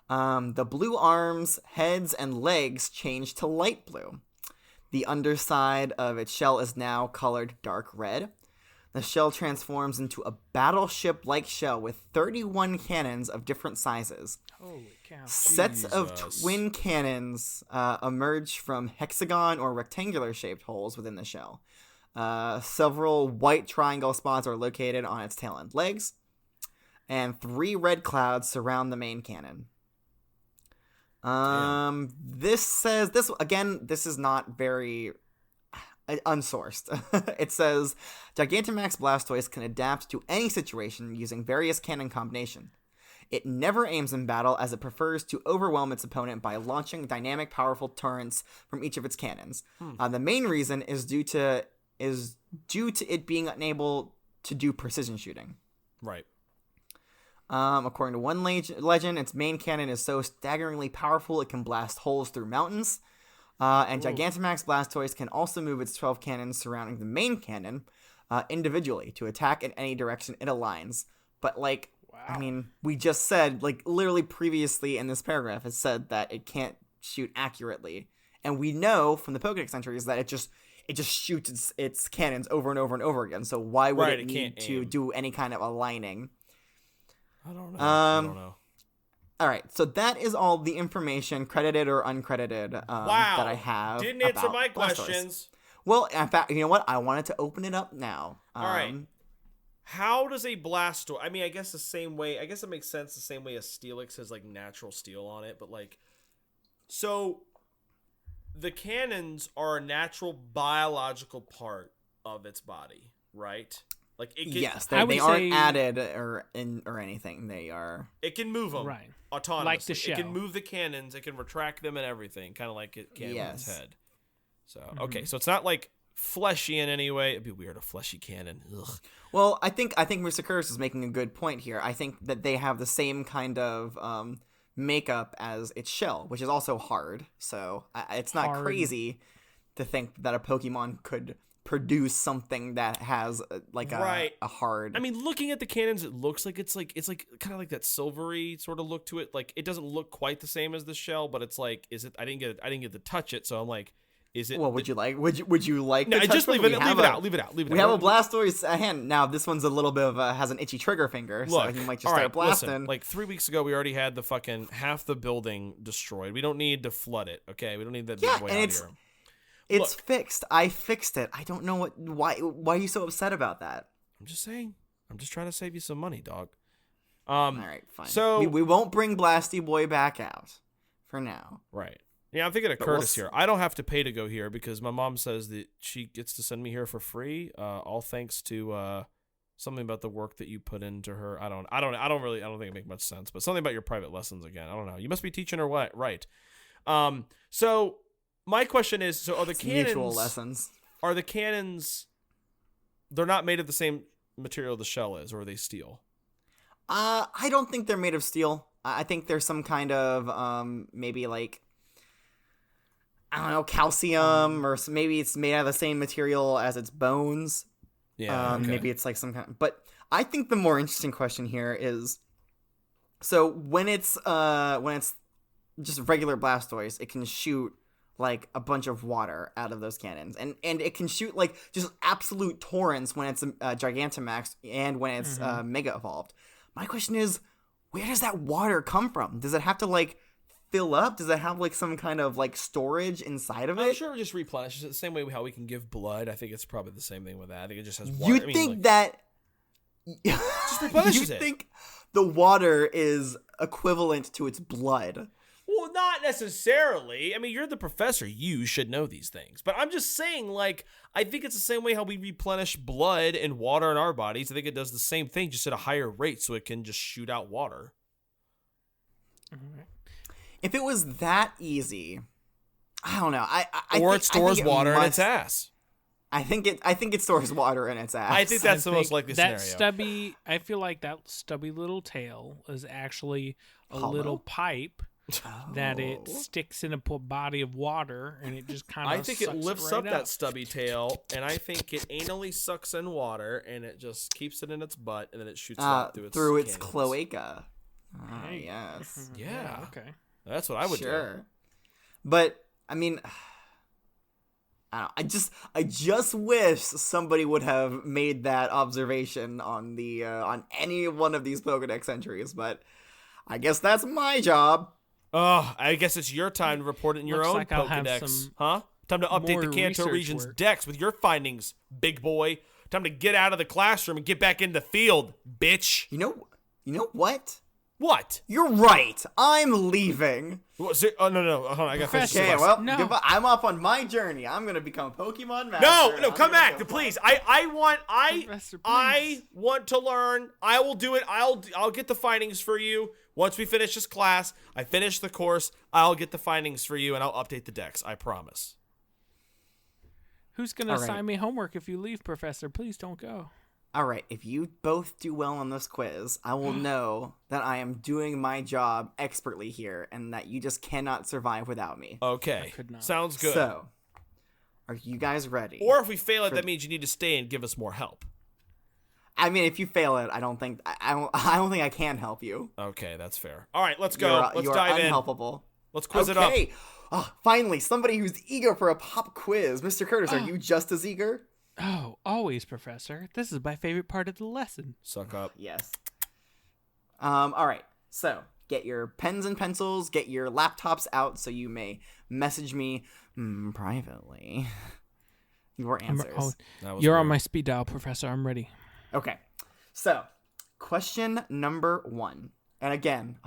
Speaker 1: The blue arms, heads, and legs change to light blue. The underside of its shell is now colored dark red. The shell transforms into a battleship-like shell with 31 cannons of different sizes.
Speaker 2: Holy cow.
Speaker 1: Sets of
Speaker 3: Jesus.
Speaker 1: twin cannons emerge from hexagon or rectangular-shaped holes within the shell. Several white triangle spots are located on its tail and legs, and 3 red clouds surround the main cannon. This says this is not very unsourced. It says Gigantamax Blastoise can adapt to any situation using various cannon combination. It never aims in battle, as it prefers to overwhelm its opponent by launching dynamic, powerful turrets from each of its cannons. The main reason is due to it being unable to do precision shooting.
Speaker 3: Right.
Speaker 1: According to one legend, its main cannon is so staggeringly powerful it can blast holes through mountains. And Gigantamax Blastoise can also move its 12 cannons surrounding the main cannon individually to attack in any direction it aligns. But, like, I mean, we just said, like, literally previously in this paragraph, it said that it can't shoot accurately. And we know from the Pokédex entries that it just shoots its cannons over and over and over again. So why would it need to do any kind of aligning?
Speaker 3: I don't know.
Speaker 1: All right, so that is all the information, credited or uncredited, that I have.
Speaker 3: Didn't answer
Speaker 1: about
Speaker 3: my
Speaker 1: Blastoise.
Speaker 3: questions.
Speaker 1: Well, in fact, you know what? I wanted to open it up now.
Speaker 3: All right. How does a Blastoise... I mean, I guess the same way... I guess it makes sense the same way a Steelix has, like, natural steel on it. But, like... So, the cannons are a natural biological part of its body, right? Like, it can...
Speaker 1: Yes, they aren't added or anything. They are...
Speaker 3: It can move them.
Speaker 2: Right.
Speaker 3: Autonomously.
Speaker 2: Like the shell.
Speaker 3: It can move the cannons. It can retract them and everything. Kind of like it can with its head. So, okay. So, it's not, like... fleshy in any way. It'd be weird, a fleshy cannon. Ugh.
Speaker 1: Well, I think Mr. Kurtis is making a good point here. I think that they have the same kind of makeup as its shell, which is also hard. So it's not crazy to think that a Pokemon could produce something that has a hard.
Speaker 3: I mean, looking at the cannons, it looks like it's kind of like that silvery sort of look to it. Like, it doesn't look quite the same as the shell, but it's like, is it? I didn't get to touch it, so I'm like. Is it?
Speaker 1: Well, would you like? Would you like?
Speaker 3: No,
Speaker 1: to
Speaker 3: just
Speaker 1: touch
Speaker 3: leave it
Speaker 1: out.
Speaker 3: out.
Speaker 1: We have a Blastoise hand now. This one's a little bit of has an itchy trigger finger, so he might just start blasting.
Speaker 3: Listen, like 3 weeks ago, we already had the fucking half the building destroyed. We don't need to flood it. Okay, we don't need that big boy out here.
Speaker 1: It's fixed. I fixed it. I don't know why are you so upset about that?
Speaker 3: I'm just saying. I'm just trying to save you some money, dog.
Speaker 1: All right, fine.
Speaker 3: So
Speaker 1: we won't bring Blasty Boy back out for now.
Speaker 3: Right. Yeah, I'm thinking of Kurtis here. I don't have to pay to go here because my mom says that she gets to send me here for free. All thanks to something about the work that you put into her. I don't think it makes much sense, but something about your private lessons again. I don't know. You must be teaching her what, right? So my question is, so are the cannons
Speaker 1: mutual lessons?
Speaker 3: Are the cannons? They're not made of the same material the shell is, or are they steel?
Speaker 1: I don't think they're made of steel. I think there's some kind of maybe like. I don't know, calcium, or maybe it's made out of the same material as its bones.
Speaker 3: Yeah, okay.
Speaker 1: Maybe it's like some kind of, but I think the more interesting question here is, so when it's just regular Blastoise, it can shoot like a bunch of water out of those cannons, and it can shoot like just absolute torrents when it's Gigantamax and when it's Mega Evolved. my question is, where does that water come from? Does it have to like fill up? Does it have like some kind of like storage inside of it?
Speaker 3: I'm sure it just replenishes it the same way how we can give blood. I think it's probably the same thing with that. I think it just has water.
Speaker 1: You think that
Speaker 3: just replenishes
Speaker 1: you
Speaker 3: it.
Speaker 1: think the water is equivalent to its blood?
Speaker 3: Well, not necessarily. I mean, you're the professor. You should know these things. But I'm just saying, like, I think it's the same way how we replenish blood and water in our bodies. I think it does the same thing, just at a higher rate, so it can just shoot out water.
Speaker 1: If it was that easy, I don't know.
Speaker 3: It stores water in its ass.
Speaker 1: I think it stores water in its ass.
Speaker 3: I think that's the most likely
Speaker 2: scenario. I feel like that stubby little tail is actually a little pipe that it sticks in a body of water, and it just kind of
Speaker 3: I think it lifts up that stubby tail, and I think it anally sucks in water, and it just keeps it in its butt, and then it shoots it out through its cannons.
Speaker 1: Cloaca. Yes.
Speaker 3: Yeah.
Speaker 2: Okay.
Speaker 3: That's what I would do.
Speaker 1: But I mean, I just wish somebody would have made that observation on the on any one of these Pokedex entries, but I guess that's my job.
Speaker 3: Oh, I guess it's your time to report it in your own
Speaker 2: like
Speaker 3: Pokedex, huh? Time to update the Kanto region's dex with your findings, big boy. Time to get out of the classroom and get back in the field, bitch.
Speaker 1: You know what?
Speaker 3: What?
Speaker 1: You're right. I'm leaving.
Speaker 3: Oh, no. Hold on, I got to finish
Speaker 1: Okay,
Speaker 3: this.
Speaker 1: well, goodbye. I'm off on my journey. I'm gonna become Pokemon Master.
Speaker 3: No, come back, please. I want to learn. I will do it. I'll get the findings for you. Once we finish this class, I finish the course, I'll get the findings for you, and I'll update the dex. I promise.
Speaker 2: Who's going to assign me homework if you leave, Professor? Please don't go.
Speaker 1: All right, if you both do well on this quiz, I will know that I am doing my job expertly here, and that you just cannot survive without me.
Speaker 3: Okay, sounds good.
Speaker 1: So, are you guys ready?
Speaker 3: Or if we fail it, that means you need to stay and give us more help.
Speaker 1: I mean, if you fail it, I don't think I can help you.
Speaker 3: Okay, that's fair. All right, let's go. Let's dive in.
Speaker 1: Unhelpable.
Speaker 3: Let's quiz it up.
Speaker 1: Okay. Oh, finally, somebody who's eager for a pop quiz. Mr. Kurtis, are you just as eager?
Speaker 2: Oh, always, Professor. This is my favorite part of the lesson.
Speaker 3: Suck up.
Speaker 1: Yes. All right. So, get your pens and pencils, get your laptops out so you may message me privately your answers.
Speaker 2: You're on my speed dial, Professor. I'm ready.
Speaker 1: Okay. So, question number 1. And again,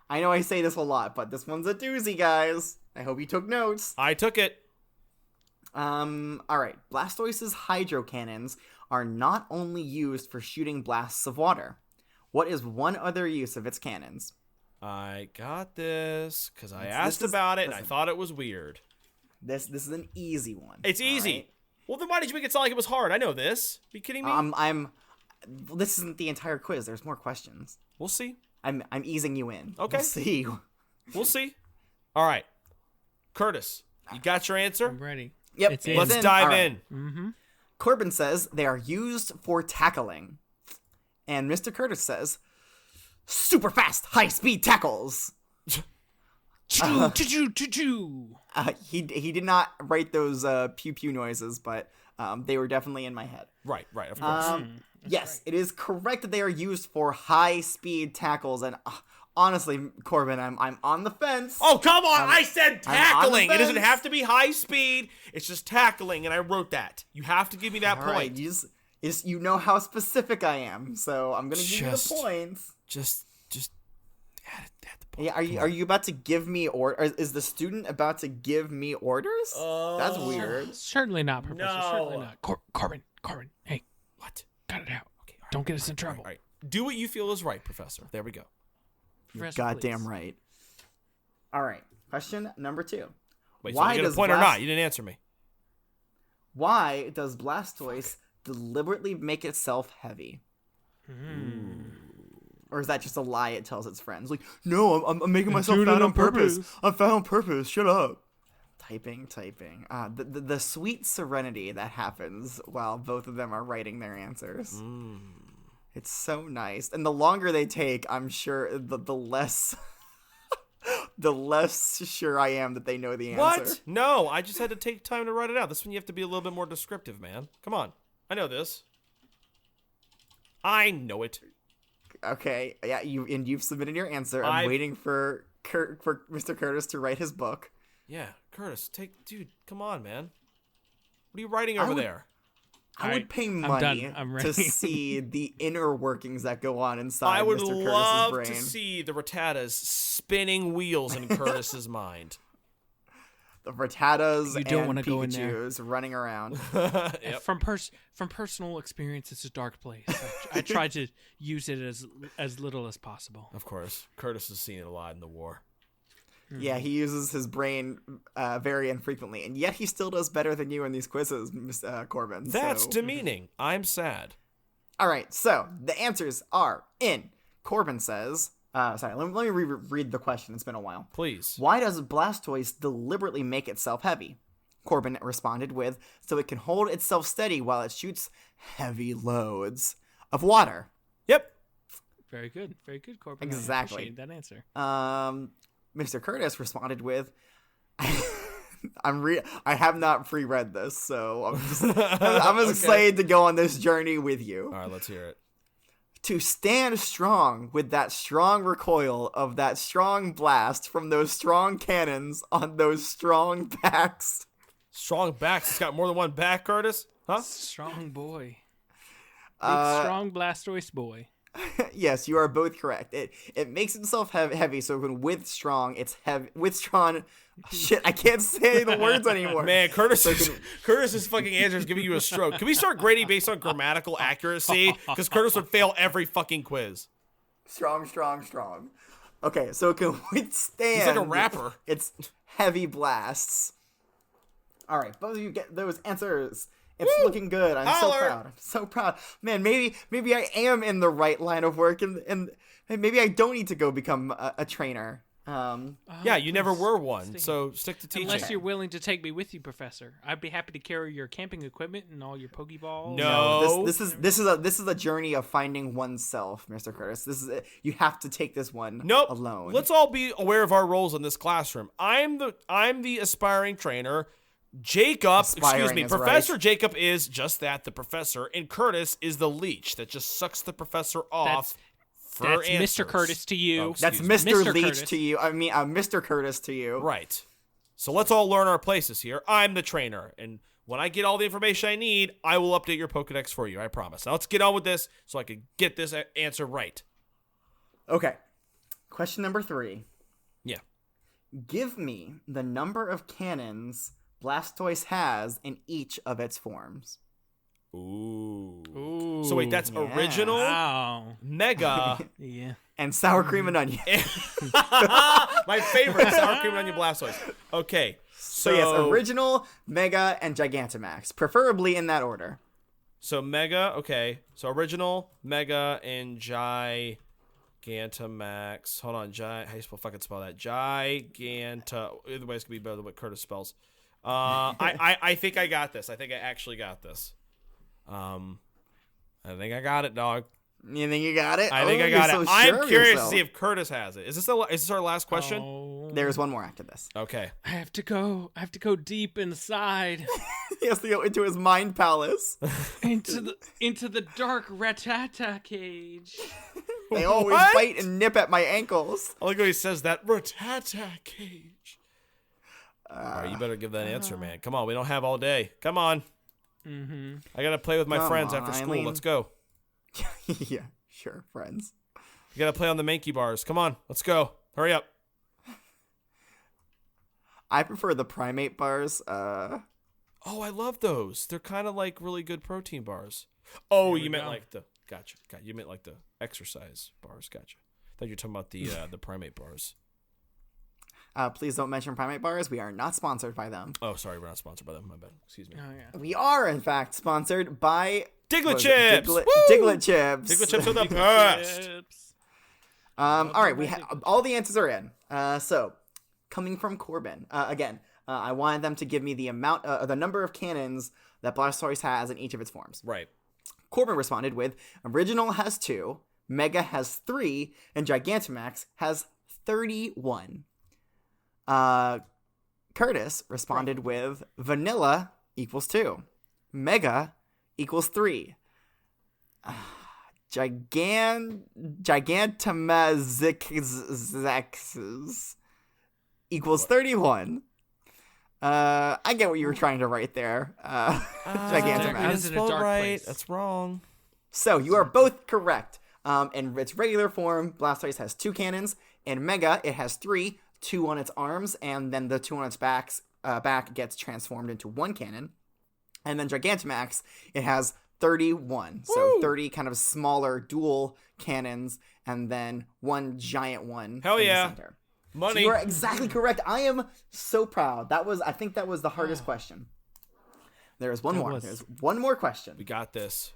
Speaker 1: I know I say this a lot, but this one's a doozy, guys. I hope you took notes.
Speaker 3: I took it.
Speaker 1: All right. Blastoise's hydro cannons are not only used for shooting blasts of water. What is one other use of its cannons?
Speaker 3: I got this because I asked about it and I thought it was weird.
Speaker 1: This is an easy one.
Speaker 3: It's easy. Right? Well, then why did you make it sound like it was hard? I know this. Are you kidding me?
Speaker 1: This isn't the entire quiz. There's more questions.
Speaker 3: We'll see.
Speaker 1: I'm easing you in.
Speaker 3: Okay. We'll see. All right. Kurtis, you got your answer?
Speaker 2: I'm ready.
Speaker 1: Yep.
Speaker 3: Let's dive in.
Speaker 2: Mm-hmm.
Speaker 1: Corbin says they are used for tackling. And Mr. Kurtis says, super fast, high-speed tackles. He did not write those pew-pew noises, but they were definitely in my head.
Speaker 3: Right, of course.
Speaker 1: Yes, it is correct that they are used for high-speed tackles, and honestly, Corbin, I'm on the fence.
Speaker 3: Oh, come on! I said tackling! It doesn't have to be high speed, it's just tackling, and I wrote that. You have to give me that point.
Speaker 1: Right, you know how specific I am, so I'm gonna give you the points.
Speaker 3: Just add the point.
Speaker 1: Yeah, are you about to give me is the student about to give me orders? That's weird.
Speaker 2: Certainly not, Professor.
Speaker 3: No.
Speaker 2: Certainly not. Corbin, hey,
Speaker 3: what?
Speaker 2: Cut it out. Okay, don't get us in trouble.
Speaker 3: All right. Do what you feel is right, Professor. There we go.
Speaker 1: You're goddamn right. All right. Question number 2.
Speaker 3: Wait, so you get a point or not? You didn't answer me.
Speaker 1: Why does Blastoise deliberately make itself heavy? Or is that just a lie it tells its friends? Like, no, I'm making myself fat on purpose. I'm fat on purpose. Shut up. Typing. The sweet serenity that happens while both of them are writing their answers. It's so nice. And the longer they take, I'm sure the less the less sure I am that they know the answer.
Speaker 3: What? No, I just had to take time to write it out. This one you have to be a little bit more descriptive, man. Come on. I know this. I know it.
Speaker 1: Okay, yeah, you've submitted your answer. I'm waiting for Mr. Curtis to write his book.
Speaker 3: Yeah, Kurtis, dude, come on, man. What are you writing over there?
Speaker 1: I would pay
Speaker 2: I'm
Speaker 1: money
Speaker 2: done. I'm
Speaker 1: to
Speaker 2: ready.
Speaker 1: see the inner workings that go on inside
Speaker 3: I would
Speaker 1: Mr.
Speaker 3: love
Speaker 1: Curtis's
Speaker 3: to
Speaker 1: brain.
Speaker 3: see the Rattatas spinning wheels in Kurtis's mind.
Speaker 1: The Rattatas
Speaker 2: You don't
Speaker 1: and
Speaker 2: wanna go in there.
Speaker 1: Pikachus running around.
Speaker 3: Yep.
Speaker 2: From personal experience, it's a dark place. I try to use it as little as possible.
Speaker 3: Of course, Kurtis has seen it a lot in the war.
Speaker 1: Yeah, he uses his brain very infrequently, and yet he still does better than you in these quizzes, Corbin.
Speaker 3: That's
Speaker 1: so.
Speaker 3: demeaning. I'm sad.
Speaker 1: All right, so the answers are in. Corbin says, let me read the question. It's been a while.
Speaker 3: Please.
Speaker 1: Why does Blastoise deliberately make itself heavy? Corbin responded with, so it can hold itself steady while it shoots heavy loads of water.
Speaker 3: Yep.
Speaker 2: Very good, Corbin.
Speaker 1: Exactly.
Speaker 2: I appreciate that answer.
Speaker 1: Mr. Curtis responded with, I have not pre-read this, so I'm
Speaker 3: Okay.
Speaker 1: excited to go on this journey with you.
Speaker 3: All right, let's hear it.
Speaker 1: To stand strong with that strong recoil of that strong blast from those strong cannons on those strong backs.
Speaker 3: Strong backs. It's got more than one back, Kurtis? Huh?
Speaker 2: Strong boy. Big, strong Blastoise boy.
Speaker 1: Yes, you are both correct. It makes itself heavy, so when with strong, it's heavy. With strong, shit, I can't say the words anymore.
Speaker 3: Man, Kurtis's fucking answer is giving you a stroke. Can we start grading based on grammatical accuracy? Because Kurtis would fail every fucking quiz.
Speaker 1: Strong. Okay, so it can withstand.
Speaker 3: He's like a rapper.
Speaker 1: It's heavy blasts. All right, both of you get those answers. It's looking good. I'm so proud. Man, maybe I am in the right line of work, and maybe I don't need to go become a trainer.
Speaker 3: Yeah, you never were one, so stick to teaching.
Speaker 2: Unless you're willing to take me with you, Professor. I'd be happy to carry your camping equipment and all your Pokeballs.
Speaker 3: No.
Speaker 1: This is a journey of finding oneself, Mr. Curtis. This is it. You have to take this one alone.
Speaker 3: Let's all be aware of our roles in this classroom. I'm the aspiring trainer. Professor
Speaker 1: right.
Speaker 3: Jacob is just that, the professor, and Kurtis is the leech that just sucks the professor off.
Speaker 2: That's
Speaker 3: answers.
Speaker 2: Mr. Curtis to you.
Speaker 1: That's Mr. Leech to you. I mean, Mr. Curtis to you.
Speaker 3: Right. So let's all learn our places here. I'm the trainer, and when I get all the information I need, I will update your Pokedex for you. I promise. Now let's get on with this so I can get this answer right.
Speaker 1: Okay. Question number 3.
Speaker 3: Yeah.
Speaker 1: Give me the number of cannons Blastoise has in each of its forms.
Speaker 3: Ooh. So wait, that's
Speaker 1: Yeah.
Speaker 3: original,
Speaker 2: Wow.
Speaker 3: mega,
Speaker 2: Yeah.
Speaker 1: And sour cream and onion.
Speaker 3: my favorite, sour cream and onion Blastoise. Okay.
Speaker 1: So yes, original, mega, and Gigantamax. Preferably in that order.
Speaker 3: So mega, okay. So original, mega, and Gigantamax. Hold on, how you fucking spell that? Giganta. Either way, it's gonna be better than what Kurtis spells. I think I got this. I think I actually got this. I think I got it, dog.
Speaker 1: You think you got it?
Speaker 3: I think I
Speaker 1: you're
Speaker 3: got
Speaker 1: so
Speaker 3: it.
Speaker 1: sure
Speaker 3: I'm
Speaker 1: of
Speaker 3: curious
Speaker 1: yourself.
Speaker 3: to see if Kurtis has it. Is this our last question?
Speaker 2: Oh,
Speaker 1: There's one more after this.
Speaker 3: Okay.
Speaker 2: I have to go deep inside
Speaker 1: He has to go into his mind palace.
Speaker 2: into the dark Rattata cage.
Speaker 1: They always
Speaker 3: What?
Speaker 1: bite and nip at my ankles.
Speaker 3: I like how he says that. Rattata cage. All right, you better give that answer, man. Come on, we don't have all day. Come on.
Speaker 2: Mm-hmm.
Speaker 3: I gotta play with my
Speaker 1: Come
Speaker 3: friends
Speaker 1: on,
Speaker 3: after school.
Speaker 1: Eileen.
Speaker 3: Let's go.
Speaker 1: Yeah, sure, friends.
Speaker 3: You gotta play on the Mankey bars. Come on, let's go. Hurry up.
Speaker 1: I prefer the primate bars.
Speaker 3: Oh, I love those. They're kind of like really good protein bars. Oh,
Speaker 2: There
Speaker 3: you
Speaker 2: we
Speaker 3: meant
Speaker 2: go.
Speaker 3: like the gotcha. You meant like the exercise bars. Gotcha. I thought you were talking about the primate bars.
Speaker 1: Please don't mention primate bars. We are not sponsored by them.
Speaker 3: Oh, sorry, we're not sponsored by them. My bad. Excuse me.
Speaker 2: Oh yeah.
Speaker 1: We are, in fact, sponsored by
Speaker 3: Diglett
Speaker 1: what is it?
Speaker 3: chips.
Speaker 1: Diglett,
Speaker 3: Woo!
Speaker 1: Diglett chips.
Speaker 3: Diglett chips are the best.
Speaker 2: Chips.
Speaker 1: All right, all the answers are in. So, coming from Corbin again. I wanted them to give me the number of cannons that Blastoise has in each of its forms.
Speaker 3: Right.
Speaker 1: Corbin responded with, original has 2, Mega has 3, and Gigantamax has 31. Kurtis responded with, vanilla equals 2, Mega equals 3. Gigantomazixes equals 31. I get what you were trying to write there. Gigantamax.
Speaker 2: It is in a dark place.
Speaker 3: That's wrong.
Speaker 1: So you are both correct. In its regular form, Blastoise has 2 cannons. In Mega, it has 3, 2 on its arms, and then the 2 on its back gets transformed into 1 cannon. And then Gigantamax, it has 31. So 30 kind of smaller dual cannons, and then 1 giant one
Speaker 3: Hell
Speaker 1: in
Speaker 3: yeah.
Speaker 1: the center.
Speaker 3: Money.
Speaker 1: So you are exactly correct. I am so proud. I think that was the hardest question. There is one more. There's one more question.
Speaker 3: We got this,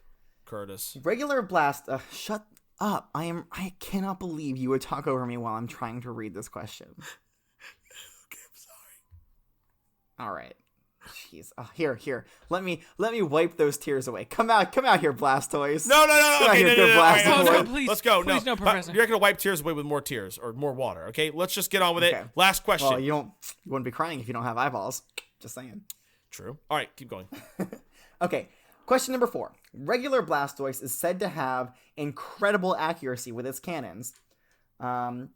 Speaker 3: Kurtis.
Speaker 1: Regular Blast. Shut up. I cannot believe you would talk over me while I'm trying to read this question.
Speaker 3: Okay, I'm sorry.
Speaker 1: All right. Jeez. Here. Let me wipe those tears away. Come out here, Blastoise.
Speaker 3: No.
Speaker 1: Come out
Speaker 3: Okay,
Speaker 1: here,
Speaker 3: no.
Speaker 1: good
Speaker 3: All right,
Speaker 1: Blastoise.
Speaker 2: No, please.
Speaker 3: Let's go.
Speaker 2: Please, no, Professor.
Speaker 3: You're not gonna wipe tears away with more tears or more water. Okay, let's just get on with it.
Speaker 1: Okay.
Speaker 3: Last question.
Speaker 1: Well, you wouldn't be crying if you don't have eyeballs. Just saying.
Speaker 3: True. All right, keep going.
Speaker 1: Okay, question number 4. Regular Blastoise is said to have incredible accuracy with its cannons.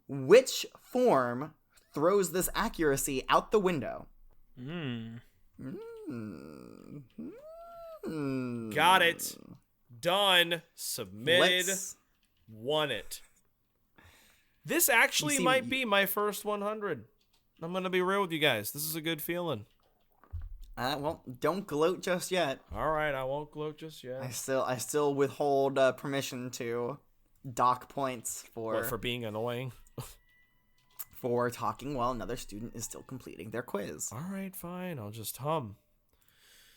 Speaker 1: Which form throws this accuracy out the window?
Speaker 3: Got it. Done. Submitted.
Speaker 1: Let's-
Speaker 3: Won it. This actually might be my first 100. I'm gonna be real with you guys. This is a good feeling.
Speaker 1: Well, don't gloat just yet.
Speaker 3: All right, I won't gloat just yet.
Speaker 1: I still withhold permission to dock points
Speaker 3: For being annoying.
Speaker 1: for talking while another student is still completing their quiz.
Speaker 3: All right, fine. I'll just hum.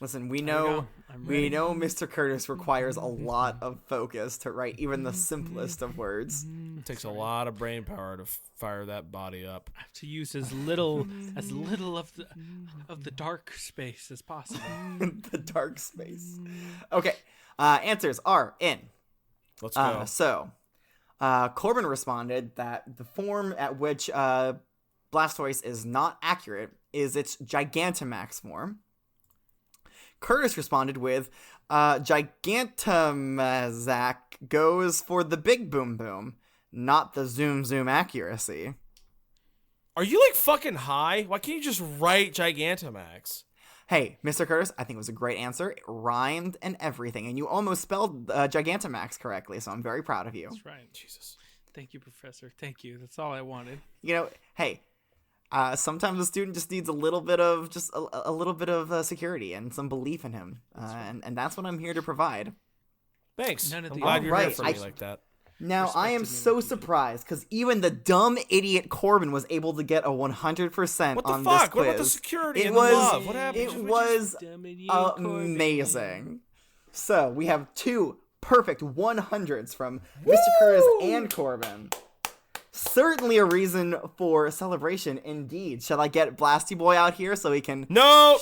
Speaker 1: Listen, we
Speaker 2: we
Speaker 1: know
Speaker 2: go. I'm ready.
Speaker 1: Mr. Kurtis requires a lot of focus to write even the simplest of words.
Speaker 3: It takes a lot of brain power to fire that body up.
Speaker 2: I have to use as little of the dark space as possible.
Speaker 1: The dark space. Okay, answers are in.
Speaker 3: Let's go.
Speaker 1: So, Corbin responded that the form at which Blastoise is not accurate is its Gigantamax form. Kurtis responded with, Gigantomazak goes for the big boom boom, not the zoom zoom accuracy.
Speaker 3: Are you like fucking high? Why can't you just write Gigantamax?
Speaker 1: Hey, Mr. Curtis, I think it was a great answer. It rhymed and everything, and you almost spelled Gigantamax correctly, so I'm very proud of you.
Speaker 2: That's right.
Speaker 3: Jesus.
Speaker 2: Thank you, Professor. Thank you. That's all I wanted.
Speaker 1: You know, hey, sometimes a student just needs a little bit of a little bit of security and some belief in him, and that's what I'm here to provide.
Speaker 3: Thanks.
Speaker 2: None of
Speaker 3: I'm
Speaker 2: the
Speaker 3: glad you're here
Speaker 1: Alright,
Speaker 3: for me like that.
Speaker 1: Now, I am so surprised because even the dumb idiot Corbin was able to get a 100%
Speaker 3: What the
Speaker 1: on
Speaker 3: fuck?
Speaker 1: this quiz.
Speaker 3: What about the security
Speaker 1: It
Speaker 3: and the
Speaker 1: was
Speaker 3: love? What happened?
Speaker 1: it was amazing. So we have 2 perfect 100s from Mr. Curtis and Corbin. Certainly a reason for celebration, indeed. Shall I get Blasty Boy out here so he can make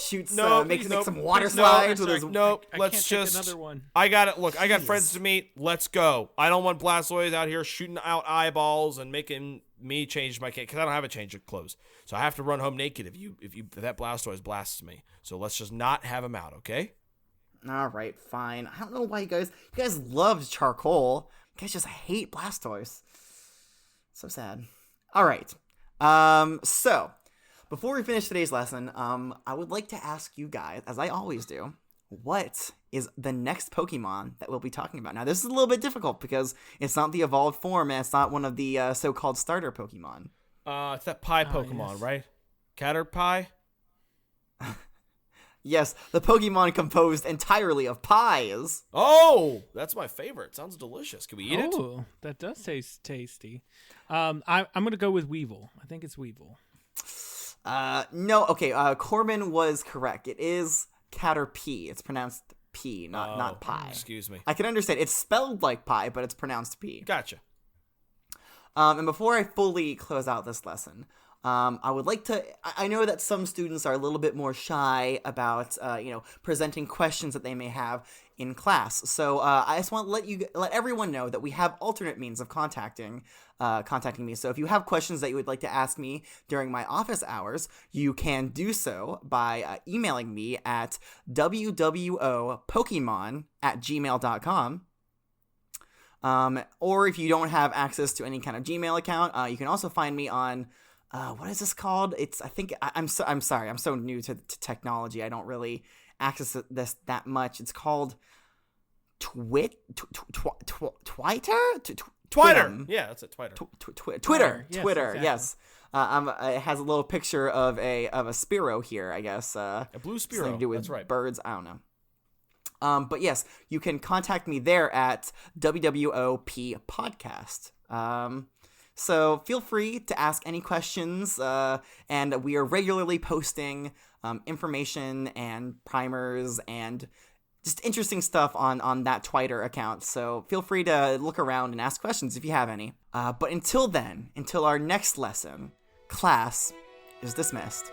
Speaker 1: some water slides with his?
Speaker 3: Nope.
Speaker 2: I
Speaker 3: Let's
Speaker 2: can't
Speaker 3: just.
Speaker 2: take another one.
Speaker 3: I got it. Look, I got
Speaker 1: Jeez.
Speaker 3: friends to meet. Let's go. I don't want Blastoise out here shooting out eyeballs and making me change my cake because I don't have a change of clothes. So I have to run home naked if that Blastoise blasts me. So let's just not have him out, okay?
Speaker 1: All right, fine. I don't know why you guys loved charcoal. You guys just hate Blastoise. So sad. All right. So before we finish today's lesson, I would like to ask you guys, as I always do, what is the next Pokemon that we'll be talking about? Now, this is a little bit difficult because it's not the evolved form and it's not one of the so-called starter Pokemon.
Speaker 3: It's that pie Pokemon,
Speaker 2: yes.
Speaker 3: right? Caterpie?
Speaker 1: Yes, the Pokemon composed entirely of pies.
Speaker 3: Oh, that's my favorite. Sounds delicious. Can we eat it?
Speaker 2: Oh, that does taste tasty. I'm gonna go with Weevil. I think it's Weevil.
Speaker 1: No, okay, Corbin was correct. It is Caterpie. It's pronounced P, not pie.
Speaker 3: Excuse me.
Speaker 1: I can understand. It's spelled like pie, but it's pronounced P.
Speaker 3: Gotcha.
Speaker 1: And before I fully close out this lesson, I would like to. I know that some students are a little bit more shy about, presenting questions that they may have in class. So I just want to let everyone know that we have alternate means of contacting me. So if you have questions that you would like to ask me during my office hours, you can do so by emailing me at wwopokemon@gmail.com. Or if you don't have access to any kind of Gmail account, you can also find me on what is this called? I'm sorry, I'm so new to technology. I don't really access this that much. It's called Twitter.
Speaker 3: Twitter. Yeah, that's it. Twitter.
Speaker 1: Twitter.
Speaker 2: Yes,
Speaker 1: Twitter.
Speaker 2: exactly.
Speaker 1: Yes. It has a little picture of a Spearow here. I guess.
Speaker 3: A blue
Speaker 1: Something
Speaker 3: Spearow.
Speaker 1: to do with
Speaker 3: That's right.
Speaker 1: birds. I don't know. But yes, you can contact me there at WWOP Podcast. So feel free to ask any questions, and we are regularly posting information and primers and just interesting stuff on that Twitter account. So feel free to look around and ask questions if you have any. But until then, until our next lesson, class is dismissed.